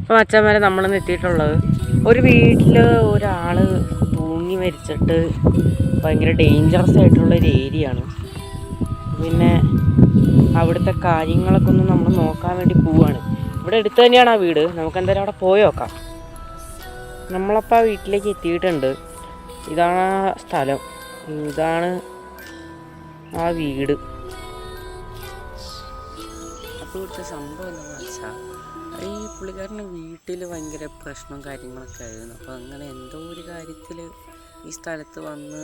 അപ്പോൾ അച്ഛൻ വരെ നമ്മളിന്ന് എത്തിയിട്ടുള്ളത് ഒരു വീട്ടിൽ ഒരാൾ തൂങ്ങി മരിച്ചിട്ട് ഭയങ്കര ഡേഞ്ചറസ് ആയിട്ടുള്ളൊരു ഏരിയ ആണ്. പിന്നെ അവിടുത്തെ കാര്യങ്ങളൊക്കെ ഒന്ന് നമ്മൾ നോക്കാൻ വേണ്ടി പോവുകയാണ്. ഇവിടെ അടുത്ത് തന്നെയാണ് ആ വീട്. നമുക്ക് എന്തായാലും അവിടെ പോയി നോക്കാം. നമ്മളപ്പോൾ ആ വീട്ടിലേക്ക് എത്തിയിട്ടുണ്ട്. ഇതാണ് ആ സ്ഥലം, ഇതാണ് ആ വീട്. അപ്പോൾ ഇവിടുത്തെ സംഭവം എന്താണെന്ന് വെച്ചാൽ ഈ പുള്ളിക്കാരൻ്റെ വീട്ടിൽ ഭയങ്കര പ്രശ്നവും കാര്യങ്ങളൊക്കെ ആയിരുന്നു. അപ്പോൾ അങ്ങനെ എന്തോ ഒരു കാര്യത്തിൽ ഈ സ്ഥലത്ത് വന്ന്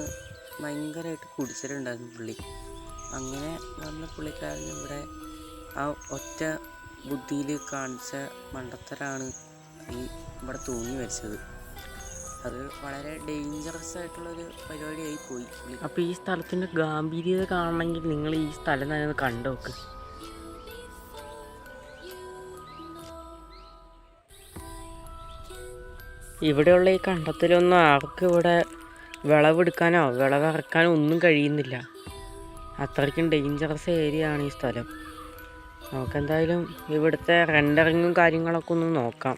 ഭയങ്കരമായിട്ട് കുടിച്ചിട്ടുണ്ടായിരുന്നു പുള്ളി. അങ്ങനെ വന്ന പുള്ളിക്കാരൻ ഇവിടെ ആ ഒറ്റ ബുദ്ധിയിൽ കാണിച്ച മണ്ടത്തരാണ് ഈ ഇവിടെ തൂങ്ങി മരിച്ചത്. അത് വളരെ ഡേഞ്ചറസ് ആയിട്ടുള്ളൊരു പരിപാടിയായി പോയി. അപ്പോൾ ഈ സ്ഥലത്തിൻ്റെ ഗാംഭീര്യത കാണണമെങ്കിൽ നിങ്ങൾ ഈ സ്ഥലം തന്നെ ഒന്ന് കണ്ടു നോക്ക്. ഇവിടെയുള്ള ഈ കണ്ടത്തിലൊന്നും ആർക്ക് ഇവിടെ വിളവെടുക്കാനോ വിളവിറക്കാനോ ഒന്നും കഴിയുന്നില്ല. അത്രയ്ക്കും ഡേഞ്ചറസ് ഏരിയ ആണ് ഈ സ്ഥലം. നമുക്കെന്തായാലും ഇവിടുത്തെ റെൻഡറിങ്ങും കാര്യങ്ങളൊക്കെ ഒന്ന് നോക്കാം.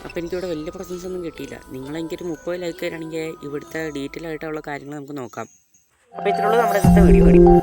അപ്പോൾ എനിക്കിവിടെ വലിയ പ്രസൻസ് ഒന്നും കിട്ടിയില്ല. നിങ്ങളെനിക്കൊരു 30 ലൈക്ക് തരാണെങ്കിൽ ഇവിടുത്തെ ഡീറ്റെയിൽ ആയിട്ടുള്ള കാര്യങ്ങൾ നമുക്ക് നോക്കാം. അപ്പോൾ ഇതിനുള്ള നമ്മുടെ ഇന്നത്തെ വീഡിയോ.